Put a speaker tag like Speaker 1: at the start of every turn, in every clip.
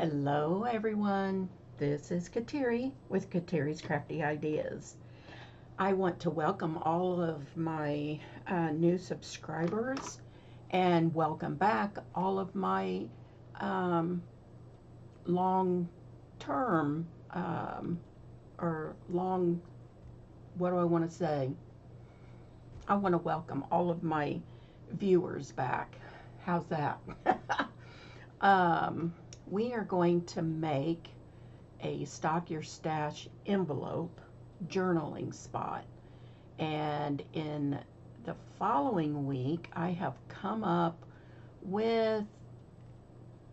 Speaker 1: Hello, everyone. This is Kateri with Kateri's Crafty Ideas. I want to welcome all of my new subscribers and welcome back all of my um, long term or long, what do I want to say? I want to welcome all of my viewers back. How's that? um, we are going to make a Stock Your Stash envelope journaling spot. And in the following week, I have come up with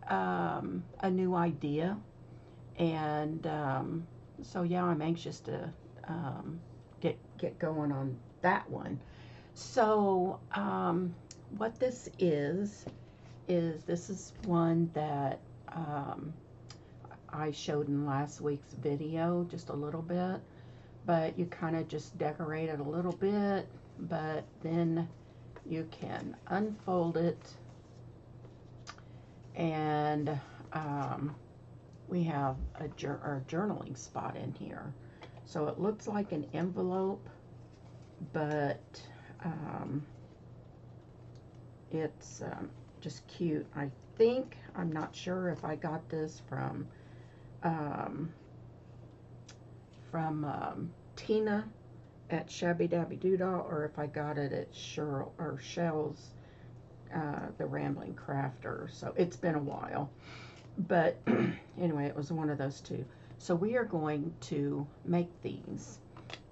Speaker 1: a new idea. And so, yeah, I'm anxious to get going on that one. So, what this is this is one that I showed in last week's video just a little bit, but you kind of just decorate it a little bit, but then you can unfold it and we have a journaling spot in here. So it looks like an envelope, but um, it's just cute. I'm not sure if I got this um, from Tina at Shabby Dabby Doodah, or if I got it at Shell's, the Rambling Crafter. So it's been a while, but anyway, it was one of those two. So we are going to make these,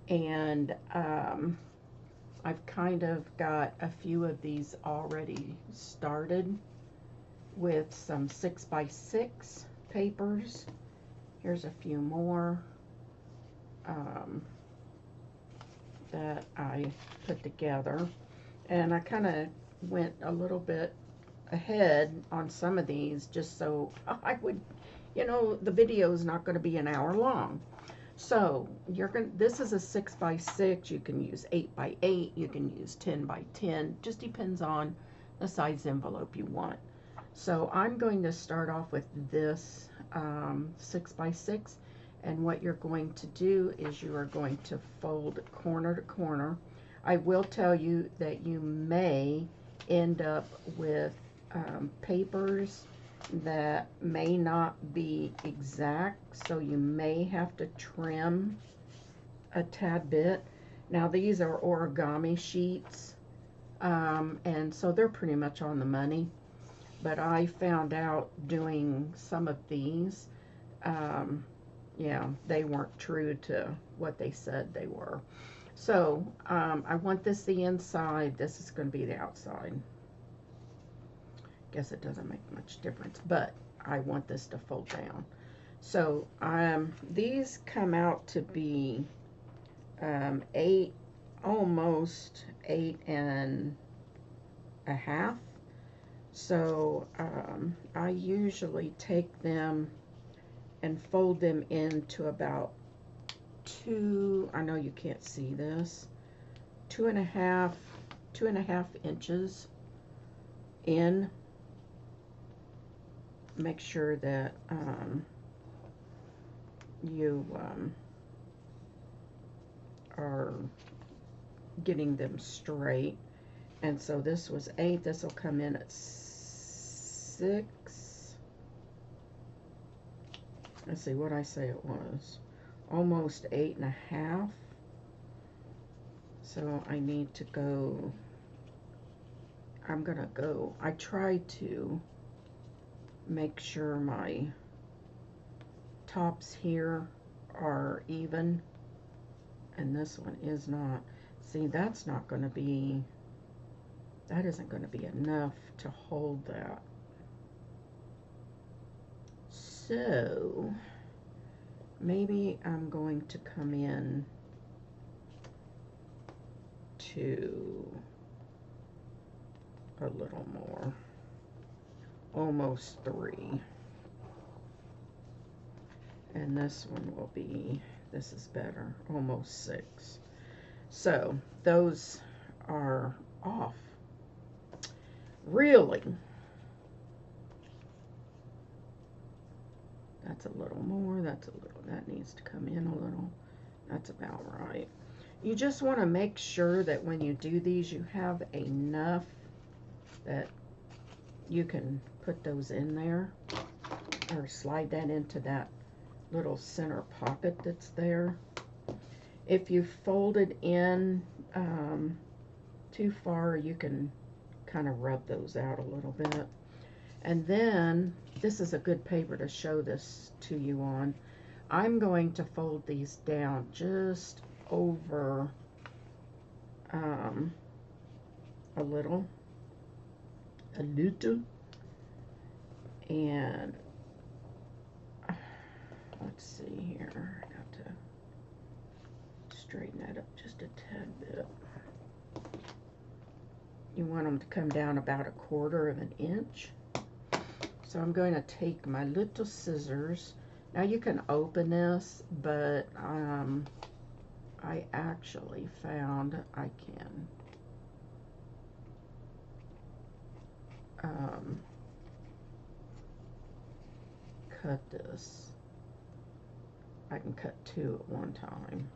Speaker 1: and I've kind of got a few of these already started with some 6x6 papers. Here's a few more that I put together, and I kind of went a little bit ahead on some of these just so I would, the video is not going to be an hour long. So this is a 6x6. You can use 8x8. You can use 10x10. Just depends on the size envelope you want. So I'm going to start off with this 6x6. And what you're going to do is you are going to fold corner to corner. I will tell you that you may end up with papers that may not be exact, so you may have to trim a tad bit. Now these are origami sheets, and so they're pretty much on the money, but I found out doing some of these, yeah, they weren't true to what they said they were. So I want this the inside, this is going to be the outside. Guess it doesn't make much difference, but I want this to fold down. So these come out to be almost 8.5. So I usually take them and fold them into about I know you can't see this, 2.5 inches in. Make sure that you are getting them straight. And so this was 8. This will come in at 6. Let's see what I say it was. Almost 8.5. So I need to go. I try to make sure my tops here are even, and this one is not. See, that isn't going to be enough to hold that. So maybe I'm going to come in to a little more, almost 3. And this one will be, this is better, almost 6. So those are off. Really? That's a little more, that's a little, that needs to come in a little. That's about right. You just want to make sure that when you do these, you have enough that you can put those in there, or slide that into that little center pocket that's there. If you fold it in too far, you can kind of rub those out a little bit. And then, this is a good paper to show this to you on. I'm going to fold these down just over a little, and let's see here, I got to straighten that up just a tad bit. You want them to come down about 1/4 of an inch. So I'm going to take my little scissors. Now you can open this, but I actually found I can cut this. I can cut 2 at one time.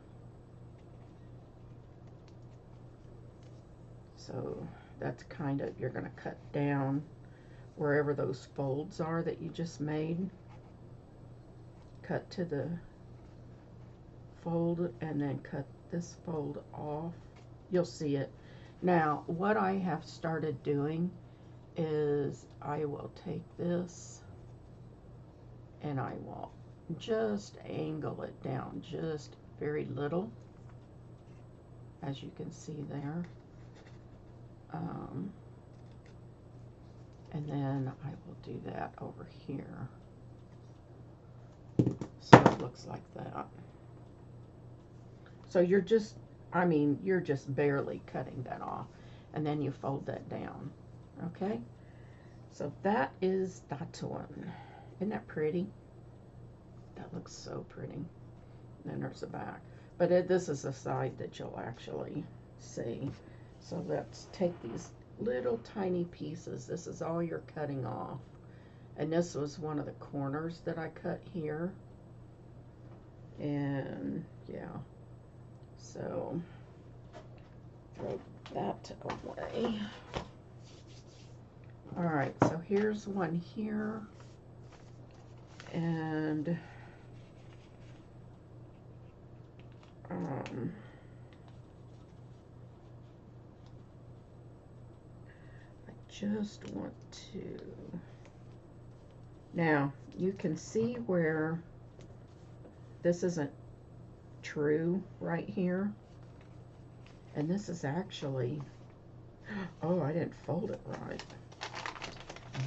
Speaker 1: So that's kind of, you're going to cut down wherever those folds are that you just made. Cut to the fold and then cut this fold off. You'll see it. Now, what I have started doing is I will take this and I will just angle it down just very little, as you can see there. And then I will do that over here. So it looks like that. So you're just, I mean, you're just barely cutting that off. And then you fold that down. Okay? So that is that one. Isn't that pretty? That looks so pretty. And then there's the back. But this is the side that you'll actually see. So let's take these little tiny pieces. This is all you're cutting off. And this was one of the corners that I cut here. And yeah. So throw that away. Alright, so here's one here. And I just want to, now you can see where this isn't true right here, and this is actually, oh, I didn't fold it right.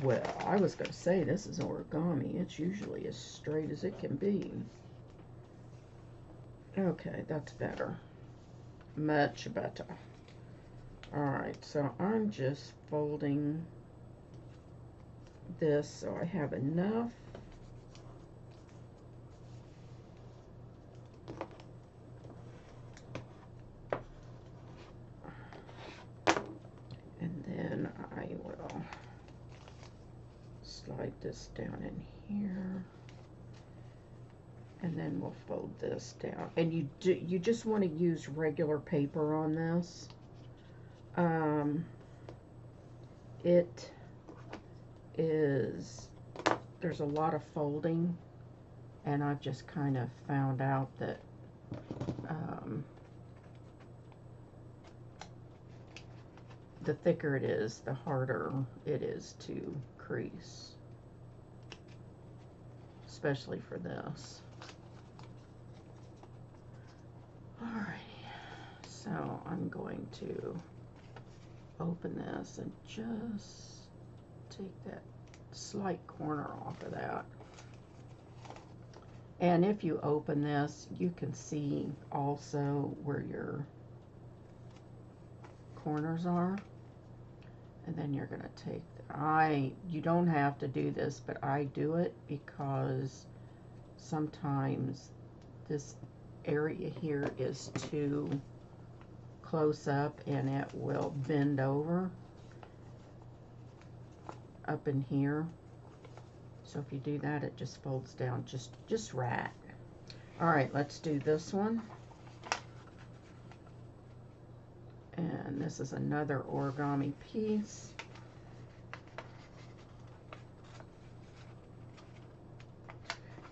Speaker 1: Well, I was going to say this is origami. It's usually as straight as it can be. Okay, that's better. Much better. Alright, so I'm just folding this so I have enough. And then I will slide this down in here. And then we'll fold this down. And you just want to use regular paper on this. It is, there's a lot of folding, and I've just kind of found out that the thicker it is, the harder it is to crease, especially for this. Alright, so I'm going to open this and just take that slight corner off of that. And if you open this, you can see also where your corners are. And then you're going to take, you don't have to do this, but I do it because sometimes this area here is too close up and it will bend over up in here. So if you do that, it just folds down just right. All right, let's do this one. And this is another origami piece.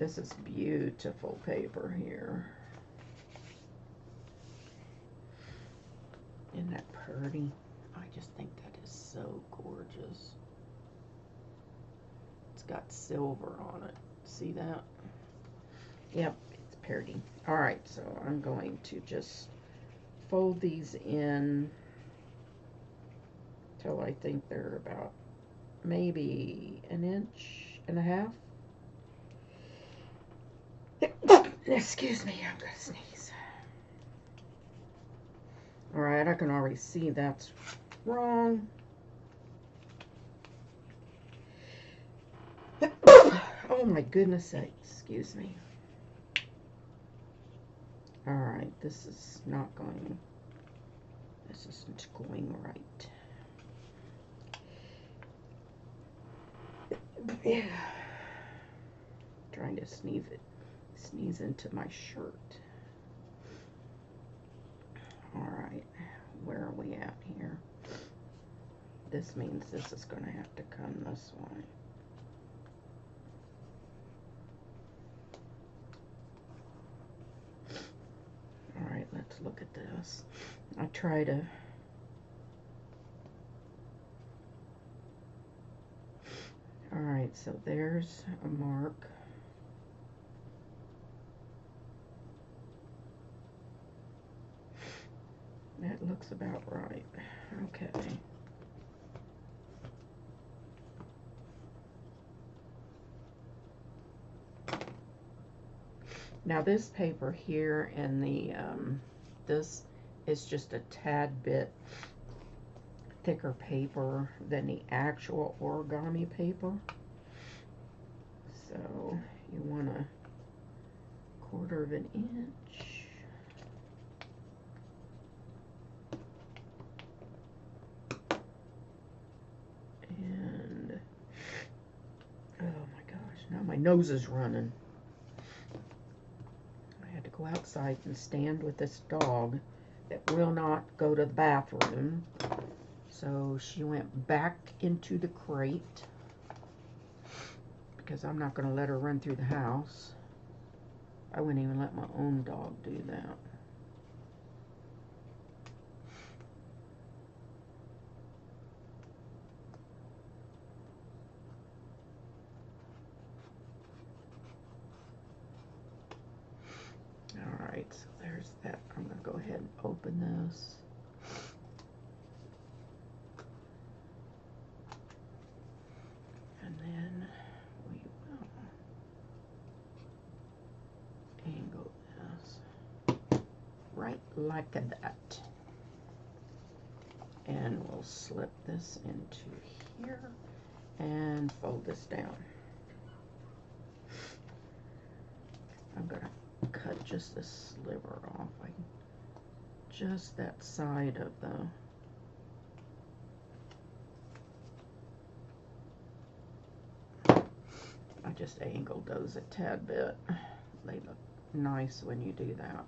Speaker 1: This is beautiful paper here. Isn't that pretty? I just think that is so gorgeous. It's got silver on it. See that? Yep, it's pretty. All right, so I'm going to just fold these in till I think they're about maybe 1.5 inches. Excuse me, I'm gonna sneeze. All right, I can already see that's wrong. Oh my goodness sake, excuse me. All right, this isn't going right. Yeah. Trying to sneeze into my shirt. All right, where are we at here? This means this is going to have to come this way. All right, let's look at this. I try to all right, so there's a mark. That looks about right. Okay. Now this paper here and the this is just a tad bit thicker paper than the actual origami paper. So you want a 1/4 inch. And oh my gosh, now my nose is running. I had to go outside and stand with this dog that will not go to the bathroom. So she went back into the crate because I'm not going to let her run through the house. I wouldn't even let my own dog do that. All right, so there's that. I'm going to go ahead and open this. And then we will angle this right like that. And we'll slip this into here and fold this down. I'm going to cut just this sliver off, just that side of the I just angled those a tad bit. They look nice when you do that.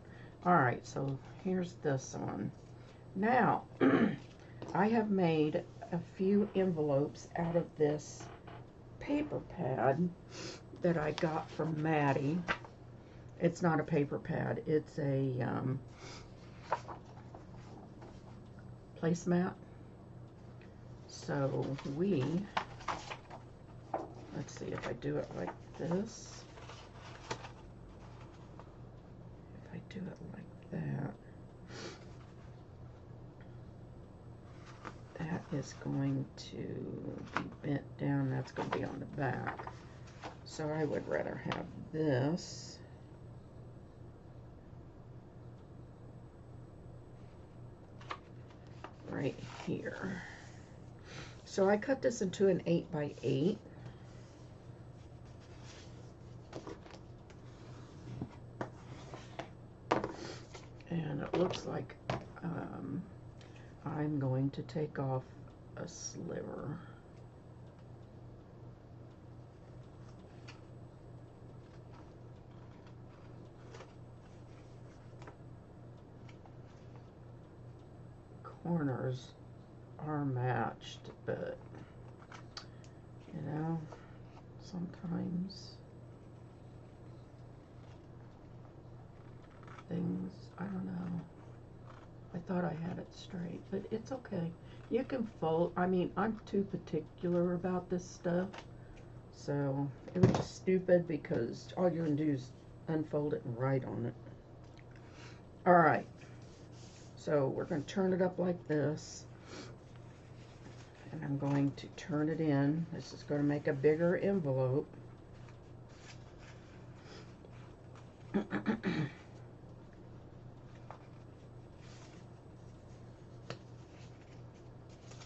Speaker 1: All right, so here's this one. Now, I have made a few envelopes out of this paper pad that I got from Madi. It's not a paper pad, it's a placemat. So let's see if I do it like this. If I do it like that, that is going to be bent down. That's going to be on the back. So I would rather have this. Right here. So I cut this into an 8x8. And it looks like I'm going to take off a sliver. corners are matched, but you know, sometimes things, I don't know. I thought I had it straight, but it's okay. You can fold, I mean, I'm too particular about this stuff, so it was just stupid because all you're gonna do is unfold it and write on it. Alright, so we're gonna turn it up like this, and I'm going to turn it in. This is gonna make a bigger envelope.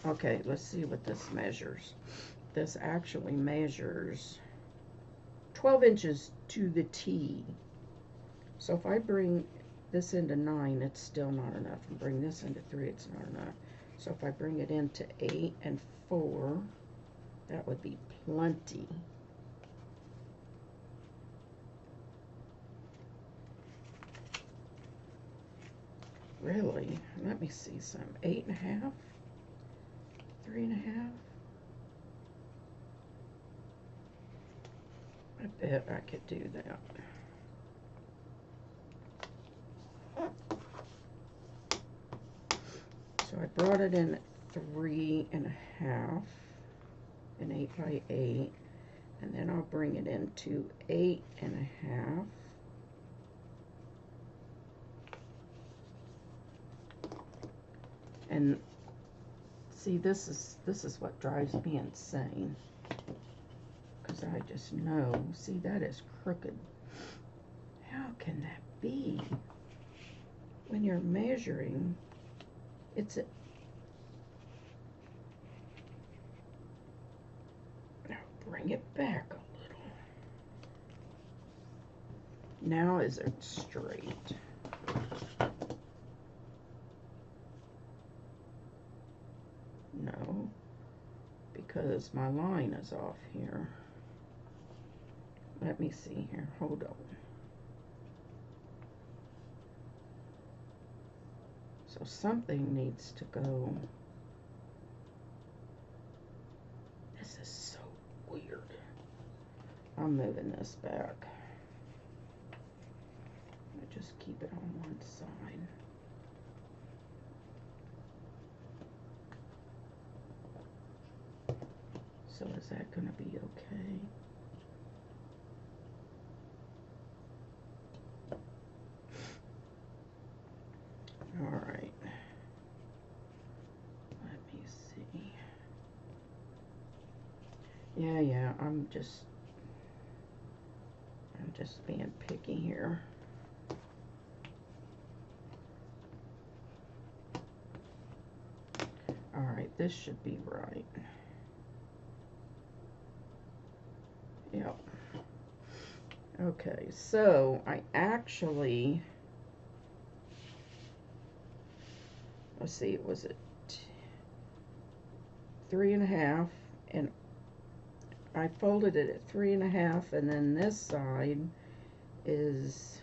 Speaker 1: Okay, let's see what this measures. This actually measures 12 inches to the T. So if I bring this into 9, it's still not enough. And bring this into 3, it's not enough. So if I bring it into 8 and 4, that would be plenty. Really? Let me see some. 8.5? 3.5? I bet I could do that. So I brought it in at 3.5 and 8 by 8, and then I'll bring it into 8.5. And see, this is what drives me insane, because I just know, see, that is crooked. How can that be? When you're measuring, it's a, now bring it back a little. Now is it straight? No, because my line is off here. Let me see here, hold on. So something needs to go. This is so weird. I'm moving this back. I just keep it on one side. So is that going to be okay? All right. Let me see. Yeah, I'm just being picky here. All right, this should be right. Yep. Okay, so I actually, let's see, was it 3.5, and I folded it at 3.5, and then this side is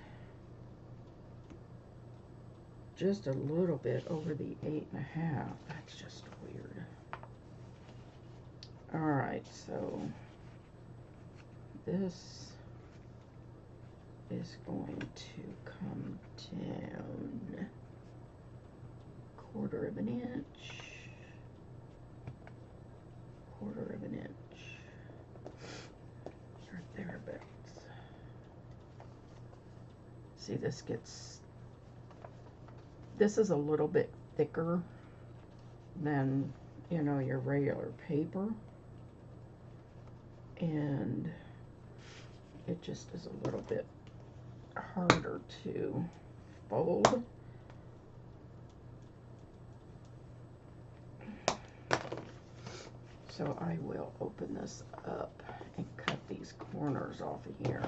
Speaker 1: just a little bit over the 8.5. That's just weird. All right, so this is going to come down 1/4 of an inch, 1/4 of an inch, or thereabouts. See, this is a little bit thicker than, you know, your regular paper, and it just is a little bit harder to fold. So I will open this up and cut these corners off of here.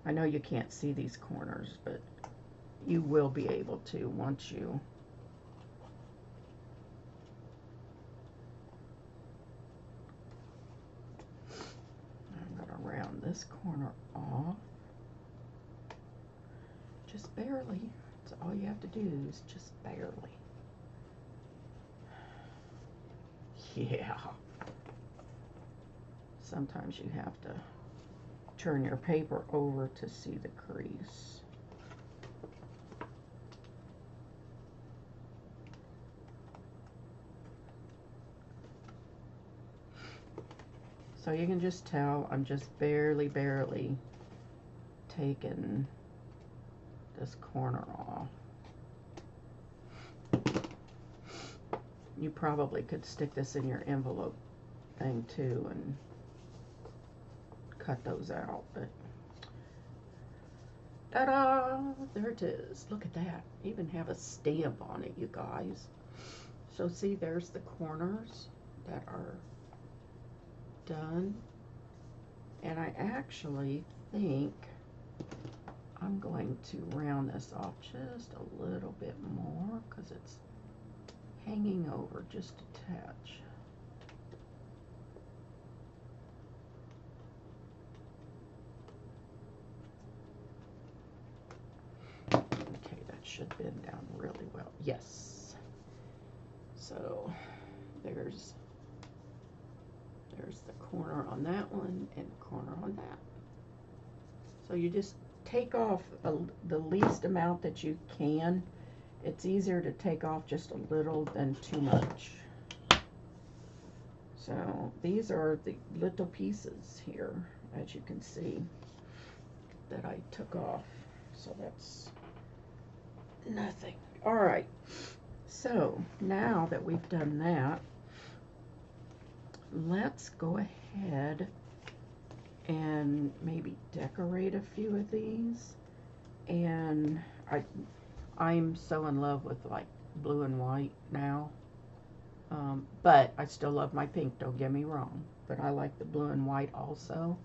Speaker 1: I know you can't see these corners, but you will be able to once you I'm going to round this corner off. just barely. That's all you have to do is just barely. Yeah. Sometimes you have to turn your paper over to see the crease. So you can just tell I'm just barely taking this corner off. You probably could stick this in your envelope thing too and cut those out, but ta-da! There it is. Look at that. Even have a stamp on it, you guys. So see, there's the corners that are done. And I actually think I'm going to round this off just a little bit more because it's hanging over just a touch. Okay, that should bend down really well. Yes. So there's the corner on that one and the corner on that. So you just take off the least amount that you can. It's easier to take off just a little than too much. So these are the little pieces here, as you can see, that I took off. So that's nothing. All right. So now that we've done that, let's go ahead and maybe decorate a few of these. And I'm so in love with like blue and white now, but I still love my pink, don't get me wrong, but I like the blue and white also.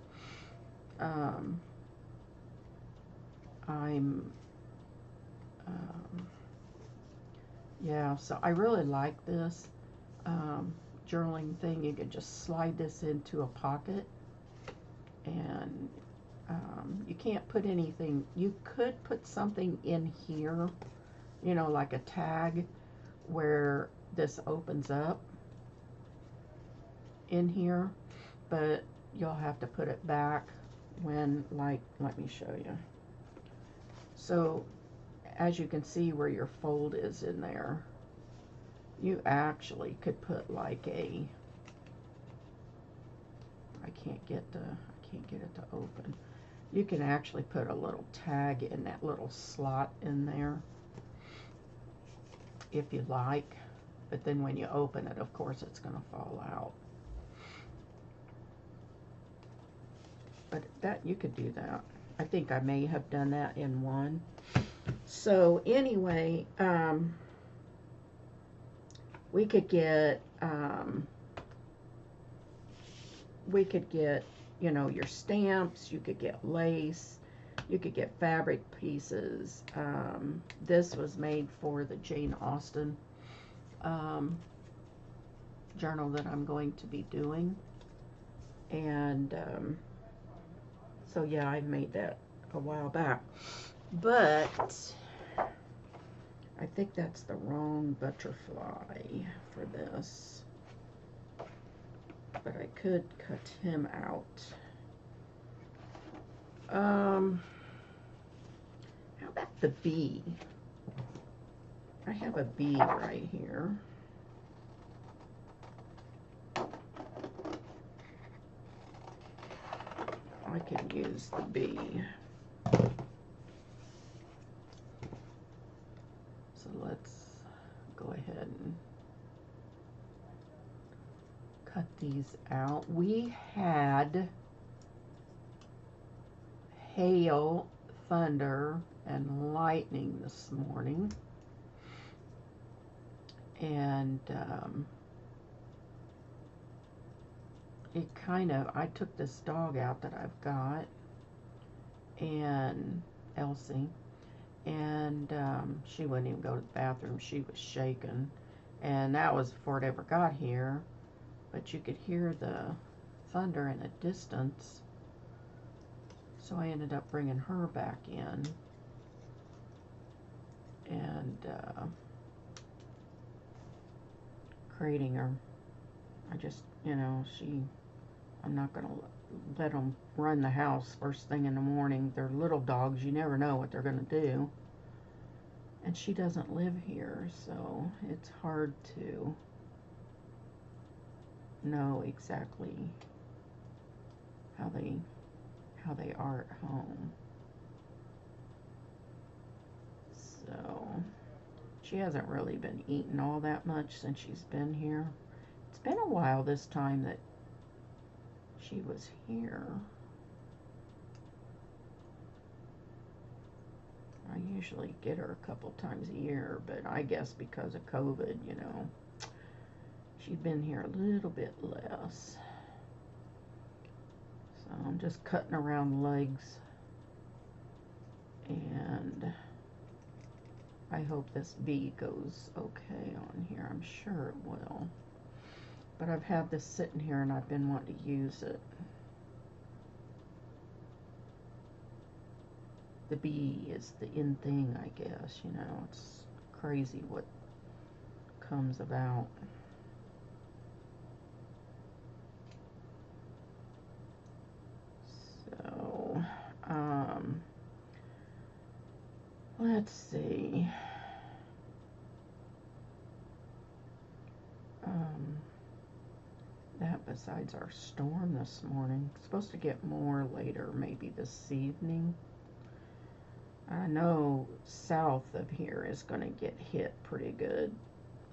Speaker 1: Yeah, so I really like this journaling thing. You can just slide this into a pocket, and you can't put anything. You could put something in here, you know, like a tag where this opens up in here, but you'll have to put it back when, like, let me show you. So as you can see where your fold is in there, you actually could put like a, I can't get it to open. You can actually put a little tag in that little slot in there if you like, but then when you open it, of course, it's going to fall out. But that, you could do that. I think I may have done that in one. So anyway, we could get, you know, your stamps. You could get lace. You could get fabric pieces. This was made for the Jane Austen journal that I'm going to be doing. And so yeah, I made that a while back. But I think that's the wrong butterfly for this. But I could cut him out. How about the bee? I have a bee right here. I can use the bee. So let's go ahead and cut these out. We had hail, thunder, and lightning this morning. And it kind of, I took this dog out that I've got, and Elsie, and she wouldn't even go to the bathroom. She was shaking, and that was before it ever got here, but you could hear the thunder in the distance, so I ended up bringing her back in. and crating her. I just, I'm not going to let them run the house first thing in the morning. They're little dogs. You never know what they're going to do. And she doesn't live here, so it's hard to know exactly how they are at home. So she hasn't really been eating all that much since she's been here. It's been a while this time that she was here. I usually get her a couple times a year, but I guess because of COVID, she'd been here a little bit less. So I'm just cutting around legs, and I hope this bee goes okay on here. I'm sure it will. But I've had this sitting here and I've been wanting to use it. The bee is the in thing, I guess, it's crazy what comes about. So, let's see. That besides our storm this morning. It's supposed to get more later, maybe this evening. I know south of here is going to get hit pretty good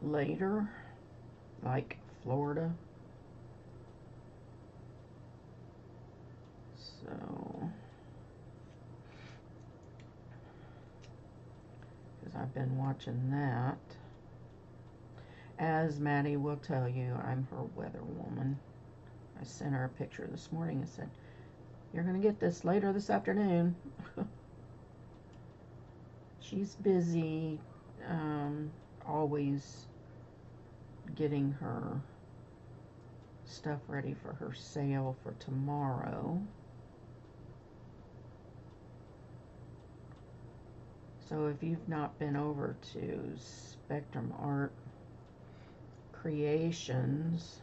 Speaker 1: later, like Florida. So, because I've been watching that. As Maddie will tell you, I'm her weather woman. I sent her a picture this morning and said, "You're going to get this later this afternoon." She's busy, always getting her stuff ready for her sale for tomorrow. So if you've not been over to Spectrum Art Creations,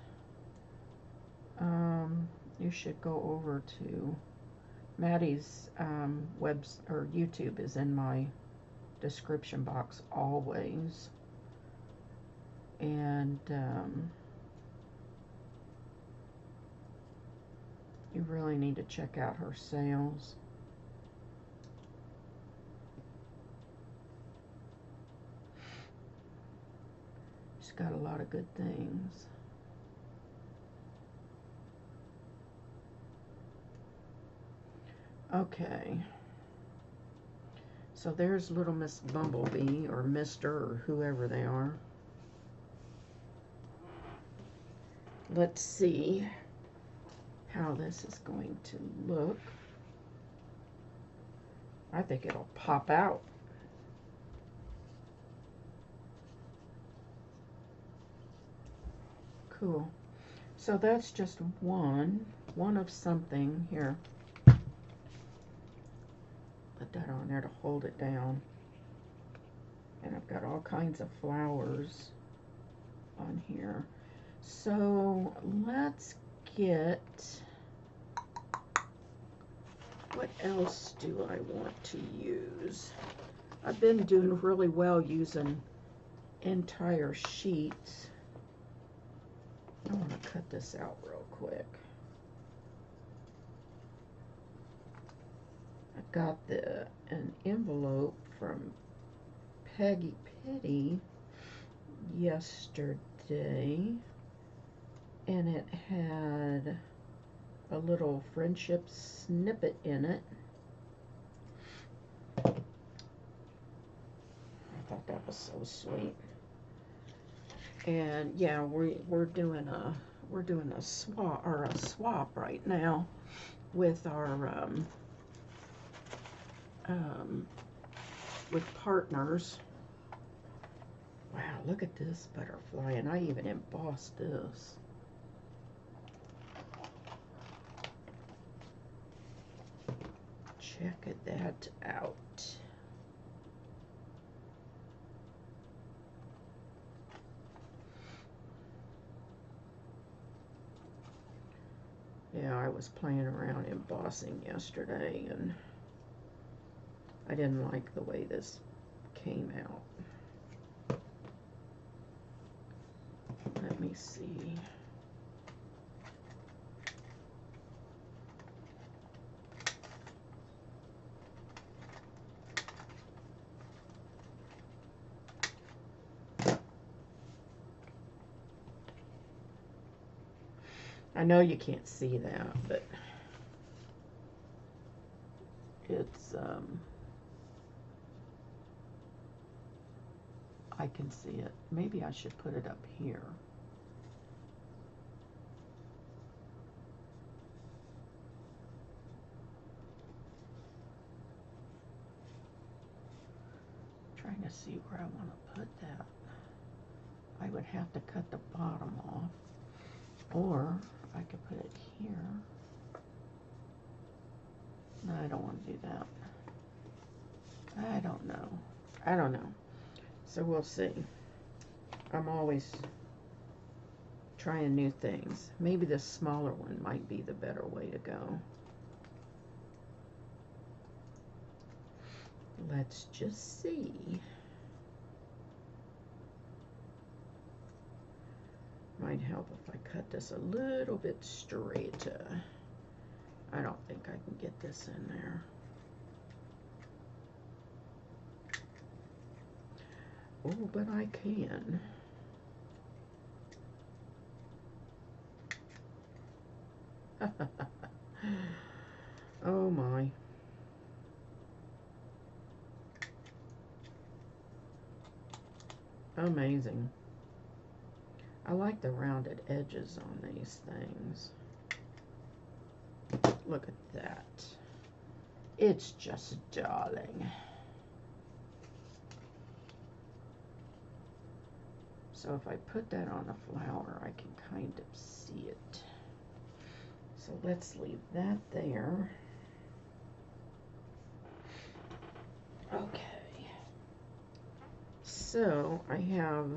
Speaker 1: you should go over to Maddie's YouTube is in my description box always, and you really need to check out her sales. She's got a lot of good things. Okay, so there's Little Miss Bumblebee, or Mr., or whoever they are. Let's see how this is going to look. I think it'll pop out. Cool. So that's just one of something. Here, put that on there to hold it down. And I've got all kinds of flowers on here. So let's get, what else do I want to use? I've been doing really well using entire sheets. I want to cut this out real quick. I got an envelope from Peggy Pitty yesterday, and it had a little friendship snippet in it. I thought that was so sweet. And yeah, we're doing a swap right now with our with partners. Wow, look at this butterfly, and I even embossed this. Check that out. Yeah, I was playing around embossing yesterday, and I didn't like the way this came out. Let me see. I know you can't see that, but it's, I can see it. Maybe I should put it up here. Trying to see where I want to put that. I would have to cut the bottom off, or I could put it here. No, I don't want to do that. I don't know. I don't know. So we'll see. I'm always trying new things. Maybe the smaller one might be the better way to go. Let's just see. Might help if I cut this a little bit straighter. I don't think I can get this in there. Oh, but I can. Oh my. Amazing. I like the rounded edges on these things. Look at that. It's just darling. So if I put that on a flower, I can kind of see it. So let's leave that there. Okay. So I have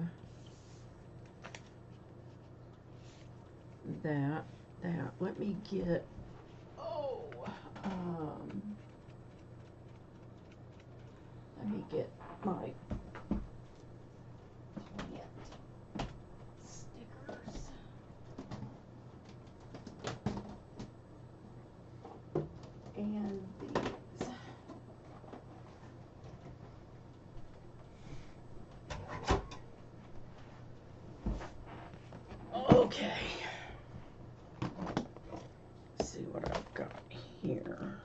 Speaker 1: that. Let me get, let me get my plant stickers. And these. Okay. Let's see what I've got here.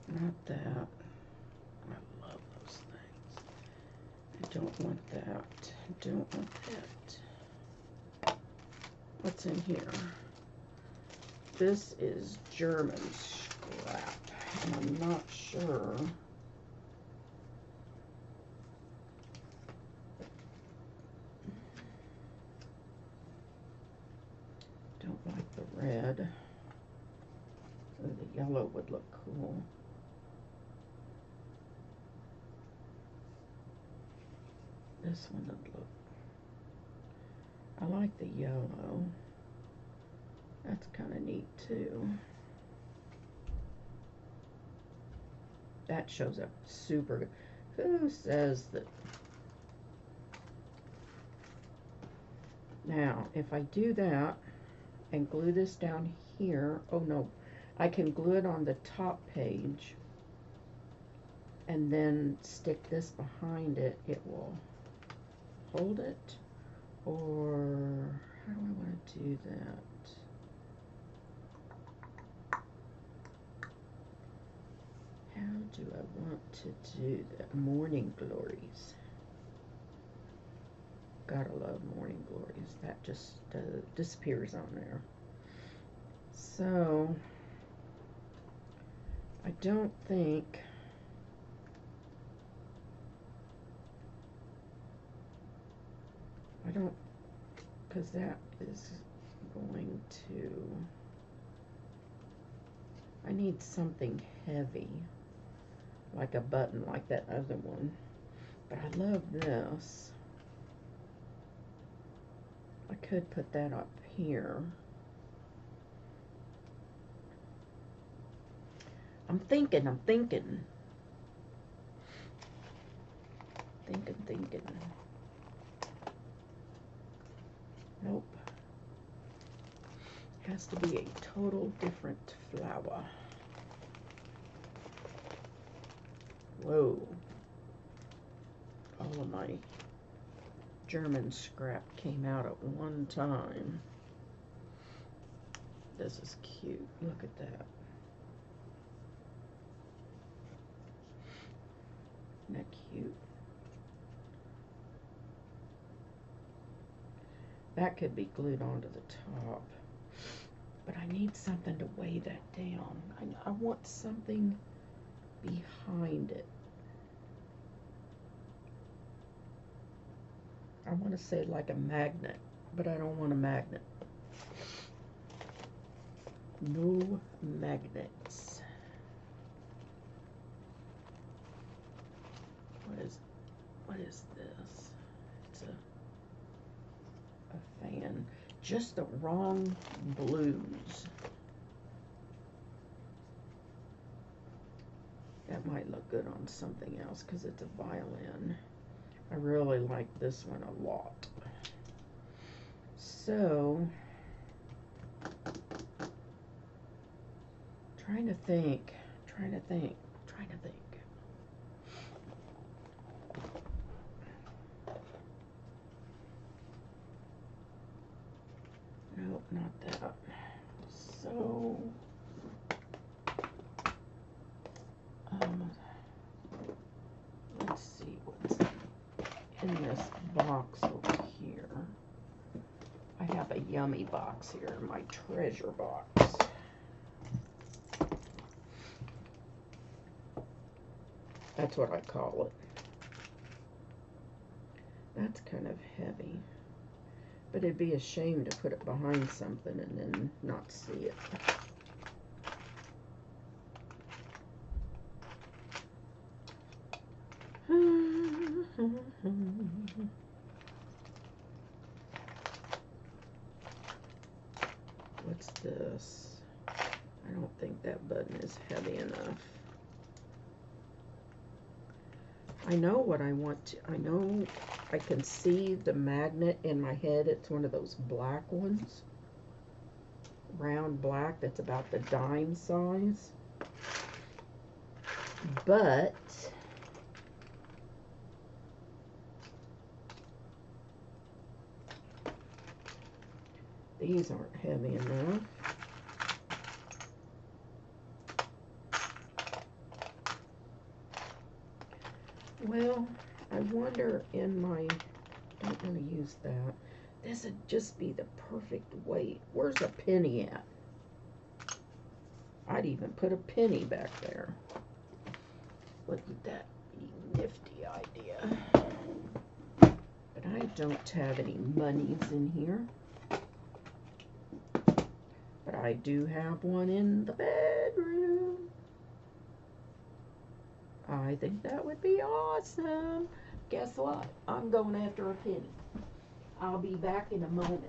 Speaker 1: Not that. I love those things. I don't want that. I don't want that. What's in here? This is German scrap, and I'm not sure. Don't like the red. So the yellow would look cool. This one would look. I like the yellow. That's kind of neat too. That shows up super good. Who says that? Now, if I do that and glue this down here, oh no, I can glue it on the top page and then stick this behind it. It will hold it. Or how do I want to do that? How do I want to do that? Morning Glories. Gotta love Morning Glories. That just disappears on there. So, I don't think because that is going to, I need something heavy, like a button like that other one. But I love this. I could put that up here. I'm thinking. Thinking. Nope. Has to be a total different flower. Whoa. All of my German scrap came out at one time. This is cute. Look at that. Isn't that cute? That could be glued onto the top. But I need something to weigh that down. I want something behind it. I want to say like a magnet, but I don't want a magnet. No magnets. What is this? It's a fan. Just the wrong blues. That might look good on something else because it's a violin. I really like this one a lot. So, trying to think. Nope, not that. So, let's see what's in this box over here. I have a yummy box here, my treasure box. That's what I call it. That's kind of heavy. But it'd be a shame to put it behind something and then not see it. What's this? I don't think that button is heavy enough. I know what I want to, I know I can see the magnet in my head. It's one of those black ones. Round black that's about the dime size. But these aren't heavy enough. Well, I wonder in my, don't want to use that. This would just be the perfect weight. Where's a penny at? I'd even put a penny back there. Wouldn't that be a nifty idea? But I don't have any monies in here. But I do have one in the bedroom. I think that would be awesome. Guess what? I'm going after a penny. I'll be back in a moment.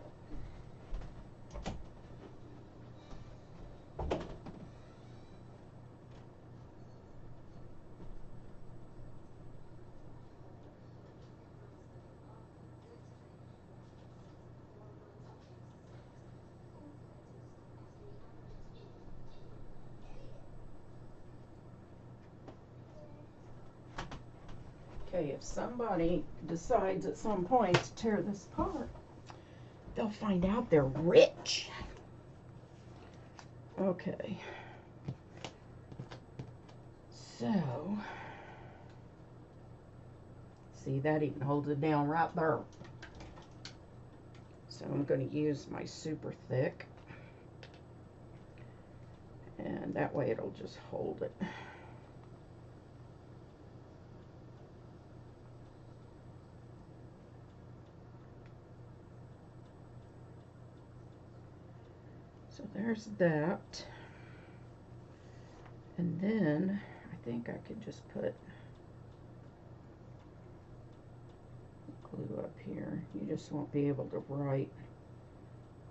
Speaker 1: Okay, if somebody decides at some point to tear this apart, they'll find out they're rich. Okay. So, see, that even holds it down right there. So I'm going to use my super thick. And that way it'll just hold it. So there's that. And then I think I could just put glue up here. You just won't be able to write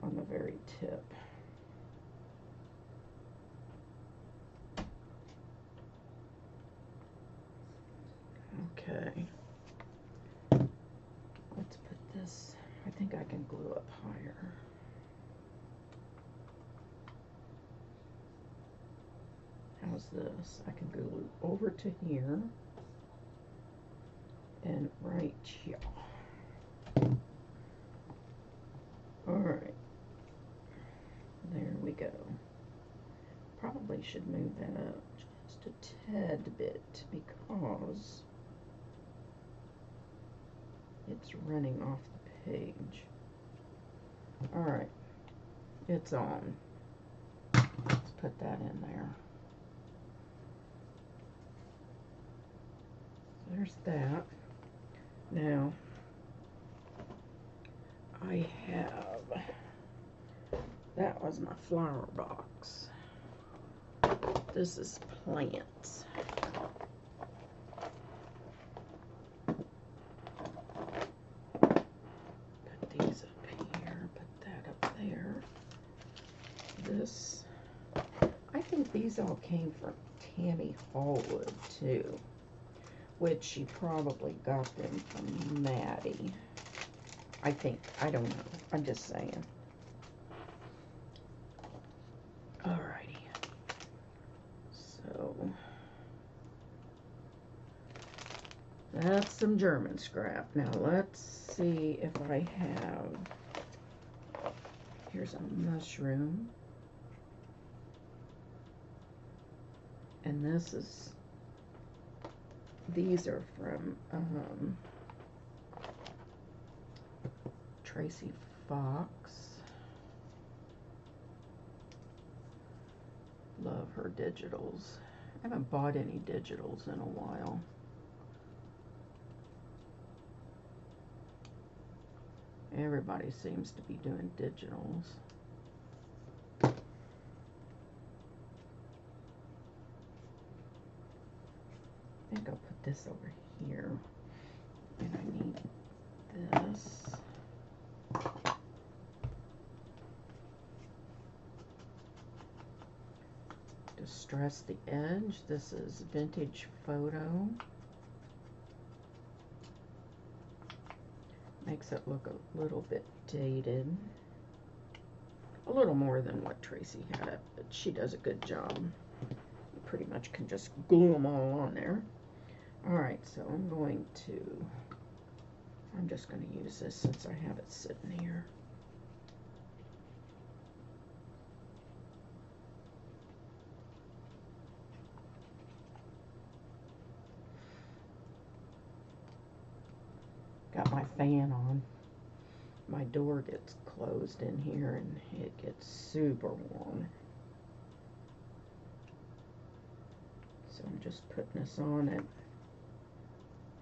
Speaker 1: on the very tip. Okay. Let's put this, I think I can glue up higher. How's this? I can glue over to here and right here. Alright. There we go. Probably should move that up just a tad bit because it's running off the page. Alright. It's on. Let's put that in there. There's that. Now, I have, that was my flower box. This is plants. Put these up here, put that up there. This, I think these all came from Tammy Hallwood too, which she probably got them from Maddie. I think, I don't know, I'm just saying. Alrighty. So, that's some German scrap. Now let's see if I have, here's a mushroom. And this is, these are from Tracy Fox. Love her digitals. I haven't bought any digitals in a while. Everybody seems to be doing digitals. I think I'll put this over here. And I need this. Distress the edge. This is Vintage Photo. Makes it look a little bit dated. A little more than what Tracy had, but she does a good job. You pretty much can just glue them all on there. Alright, so I'm just going to use this since I have it sitting here. Got my fan on. My door gets closed in here and it gets super warm. So I'm just putting this on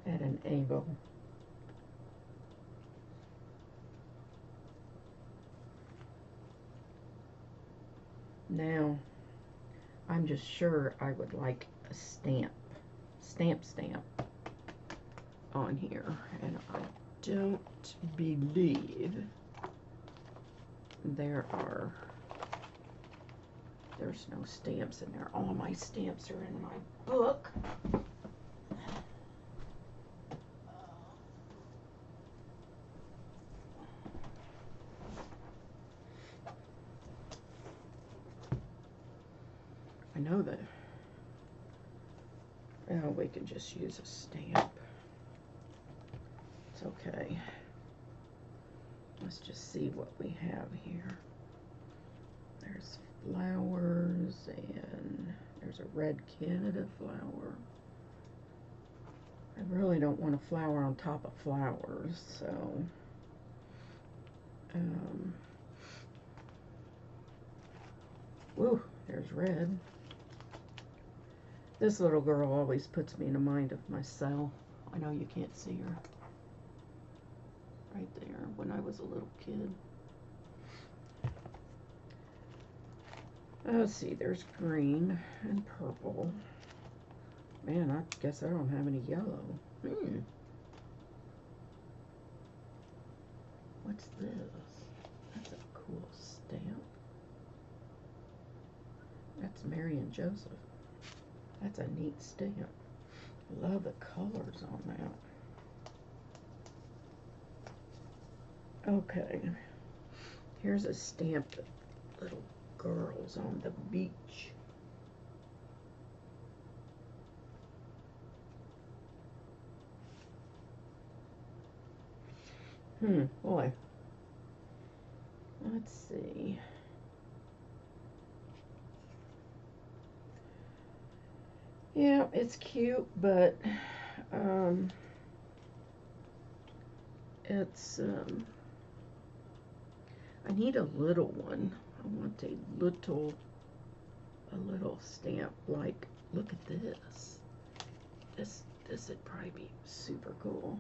Speaker 1: at an angle. Now, I'm just sure I would like a stamp on here, and I don't believe there's no stamps in there. All my stamps are in my book. I know that, well, we can just use a stamp. It's okay. Let's just see what we have here. There's flowers, and there's a red Canada flower. I really don't want a flower on top of flowers, so woo, there's red. This little girl always puts me in mind of myself. I know you can't see her. Right there, when I was a little kid. Let's see, there's green and purple. Man, I guess I don't have any yellow. What's this? That's a cool stamp. That's Mary and Joseph. That's a neat stamp. Love the colors on that. Okay. Here's a stamp of little girls on the beach. Boy. Let's see. Yeah, it's cute, but it's I need a little one. I want a little stamp. Like, look at this. This would probably be super cool.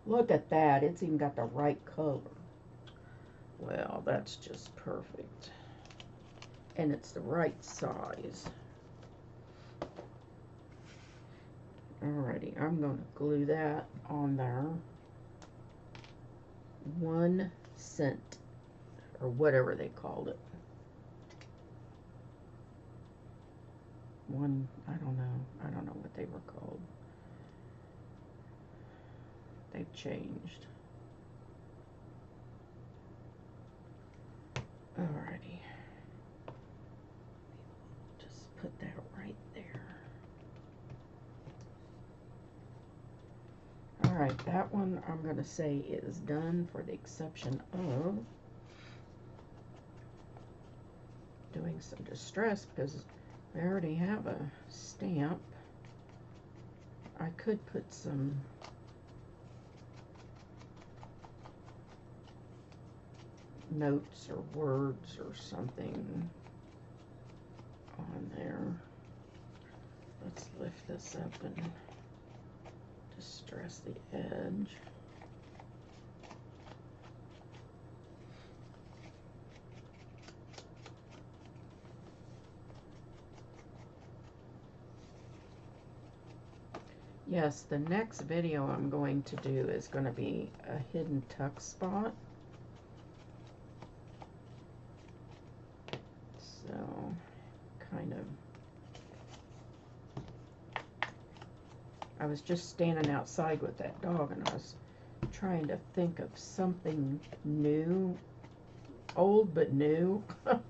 Speaker 1: Look at that. It's even got the right color. Well, that's just perfect. And it's the right size. Alrighty, I'm going to glue that on there. 1 cent, or whatever they called it. I don't know what they were called. They've changed. Alrighty. Just put that right there. Alright, that one I'm going to say is done, for the exception of doing some distress, because I already have a stamp. I could put some notes or words or something on there. Let's lift this up and distress the edge. Yes, the next video I'm going to do is going to be a hidden tuck spot. So, kind of, I was just standing outside with that dog and I was trying to think of something new, old but new, a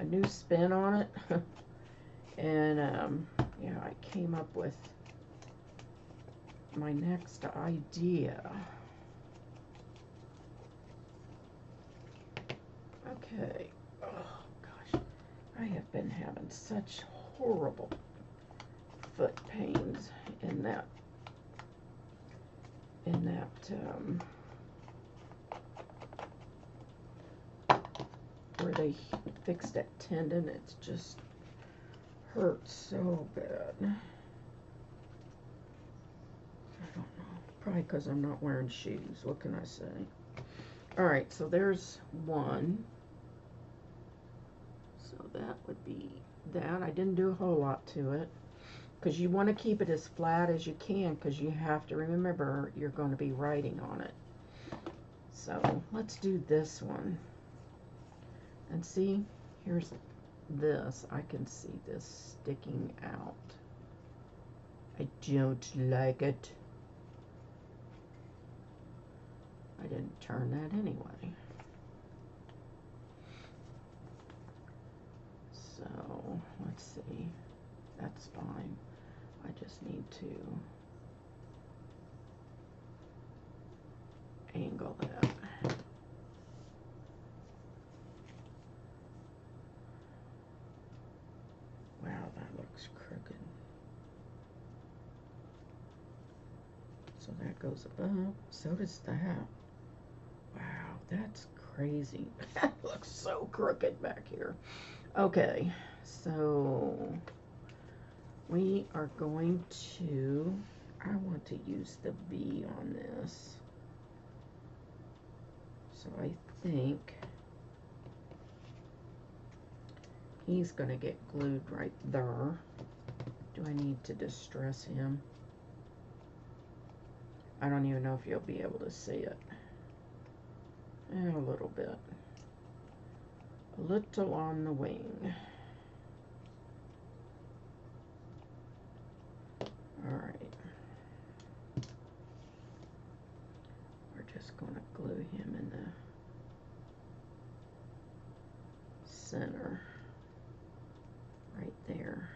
Speaker 1: new spin on it. And yeah, I came up with my next idea. Okay. Oh gosh, I have been having such horrible foot pains in that where they fixed that tendon. It's just hurts so bad. I don't know. Probably because I'm not wearing shoes. What can I say? Alright, so there's one. So that would be that. I didn't do a whole lot to it, because you want to keep it as flat as you can, because you have to remember you're going to be writing on it. So let's do this one. And see, here's this. I can see this sticking out. I don't like it. I didn't turn that anyway. So let's see. That's fine. I just need to angle that. Wow, that looks crooked. So that goes above. So does that. Wow, that's crazy. That looks so crooked back here. Okay, so we are going to, I want to use the B on this. So I think he's going to get glued right there. Do I need to distress him? I don't even know if you'll be able to see it. Oh, little bit. A little on the wing. Alright. We're just going to glue him in the center. Right there.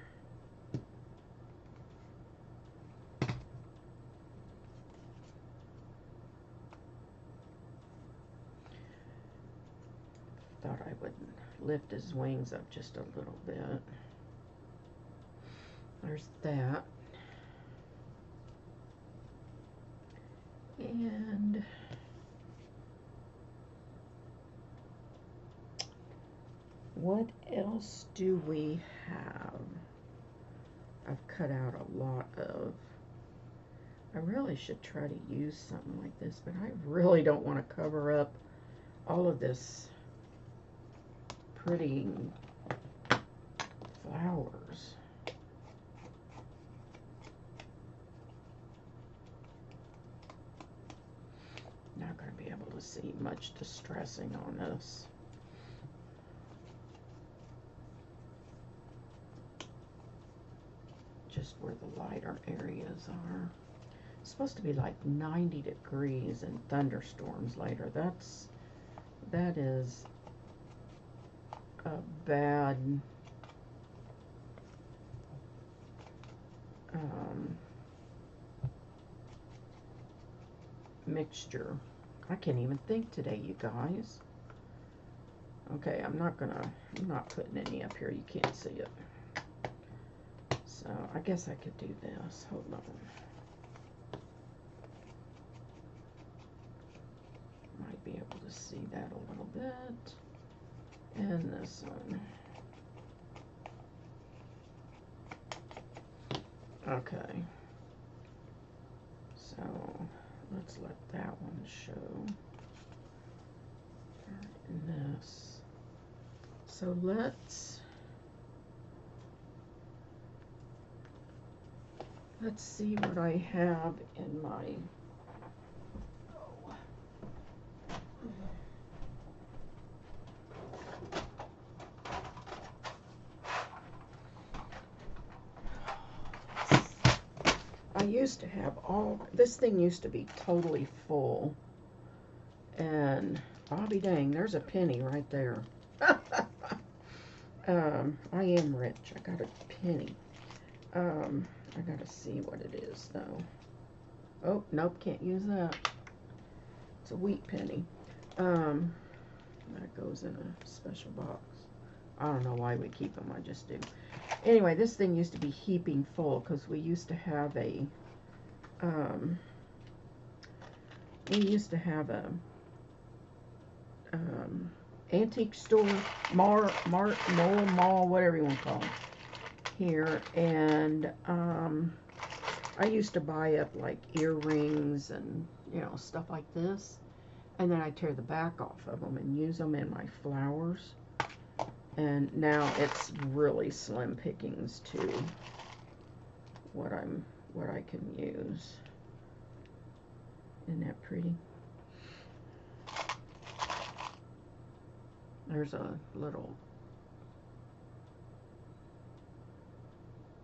Speaker 1: Thought I would lift his wings up just a little bit. There's that. And what else do we have? I've cut out a lot of. I really should try to use something like this, but I really don't want to cover up all of this pretty flowers. Not going to be able to see much distressing on this. Just where the lighter areas are. It's supposed to be like 90 degrees and thunderstorms later. That is a bad mixture. I can't even think today, you guys. Okay, I'm not putting any up here. You can't see it. So I guess I could do this. Hold on. Might be able to see that a little bit. And this one. Okay. So let's let that one show. Alright, and this. So let's see what I have in my I used to have this thing used to be totally full, and Bobby dang, there's a penny right there. I am rich. I got a penny. I gotta see what it is though. Oh, nope, can't use that. It's a wheat penny. That goes in a special box. I don't know why we keep them, I just do. Anyway, this thing used to be heaping full because we used to have a antique store, mall, whatever you want to call it, here, and I used to buy up like earrings and stuff like this, and then I tear the back off of them and use them in my flowers. And now it's really slim pickings to what I can use. Isn't that pretty? There's a little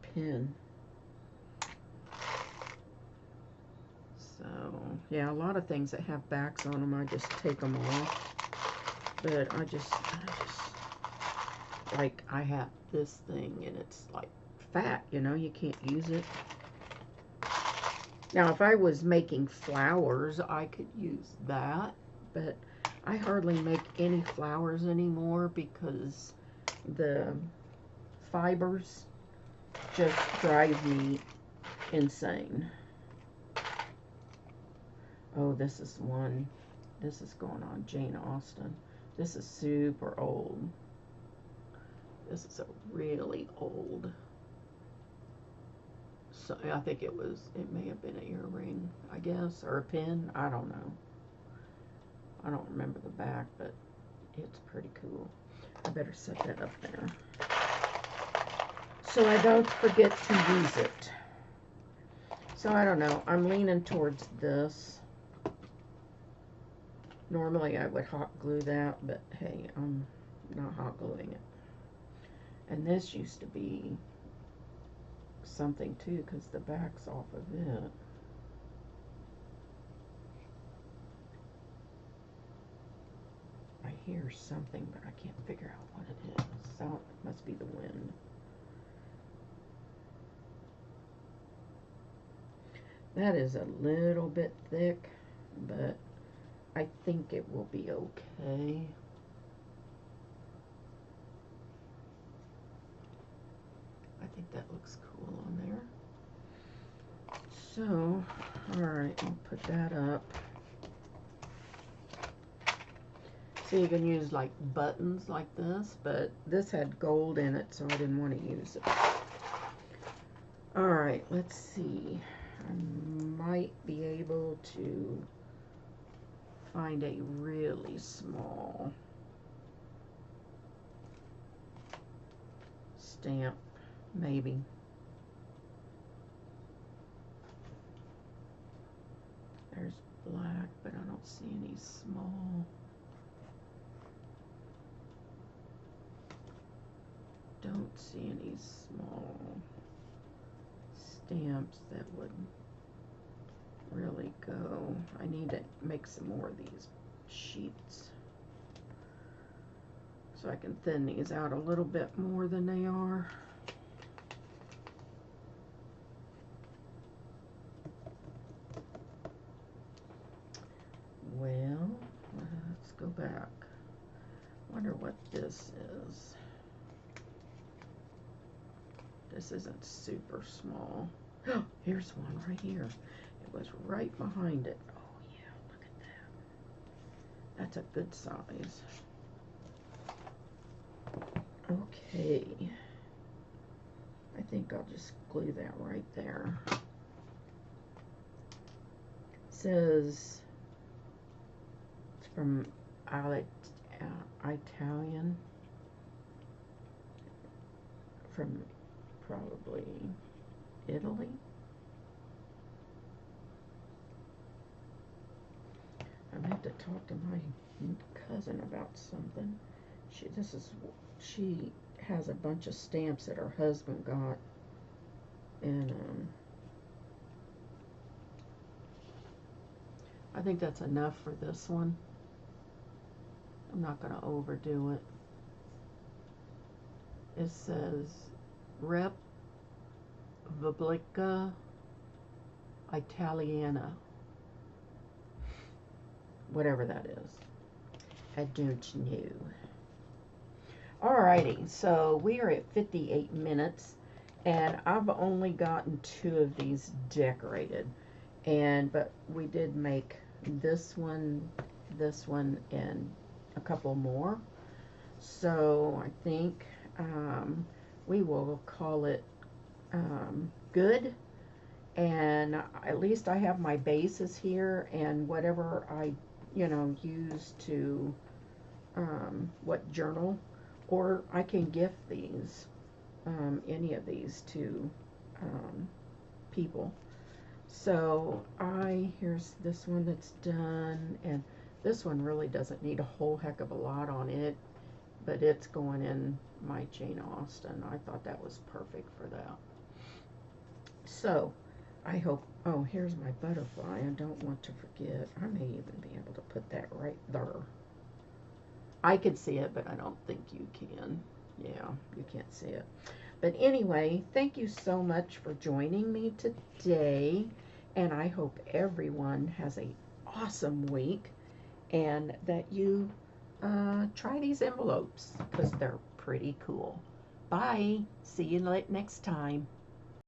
Speaker 1: pin. So yeah, a lot of things that have backs on them, I just take them off. But I just like, I have this thing and it's like fat, you can't use it. Now if I was making flowers, I could use that, but I hardly make any flowers anymore because the fibers just drive me insane. Oh, this is one. This is going on Jane Austen. This is super old. This is a really old. So I think it may have been an earring, I guess, or a pin. I don't know. I don't remember the back, but it's pretty cool. I better set that up there so I don't forget to use it. So I don't know. I'm leaning towards this. Normally I would hot glue that, but hey, I'm not hot gluing it. And this used to be something too, because the back's off of it. I hear something, but I can't figure out what it is. So it must be the wind. That is a little bit thick, but I think it will be okay. I think that looks cool on there. So, alright, I'll put that up. So you can use like buttons like this, but this had gold in it, so I didn't want to use it. Alright, let's see. I might be able to find a really small stamp, maybe. There's black, but I don't see any small. Don't see any small stamps that would really go. I need to make some more of these sheets so I can thin these out a little bit more than they are. Well, let's go back. Wonder what this is. This isn't super small. Here's one right here. It was right behind it. Oh yeah, look at that. That's a good size. Okay. I think I'll just glue that right there. It says it's from Italian. From probably Italy. I meant to talk to my cousin about something. She has a bunch of stamps that her husband got, and I think that's enough for this one. I'm not going to overdo it. It says Repubblica Italiana. Whatever that is. I don't know. Alrighty, so we are at 58 minutes, and I've only gotten 2 of these decorated. But we did make this one, and a couple more. So I think we will call it good. And at least I have my bases here, and whatever I, use to, what journal, or I can gift these, any of these to people. So here's this one that's done, and this one really doesn't need a whole heck of a lot on it, but it's going in my Jane Austen. I thought that was perfect for that. So I hope, oh, here's my butterfly. I don't want to forget. I may even be able to put that right there. I could see it, but I don't think you can. Yeah, you can't see it. But anyway, thank you so much for joining me today, and I hope everyone has an awesome week, and that you try these envelopes, because they're pretty cool. Bye. See you next time.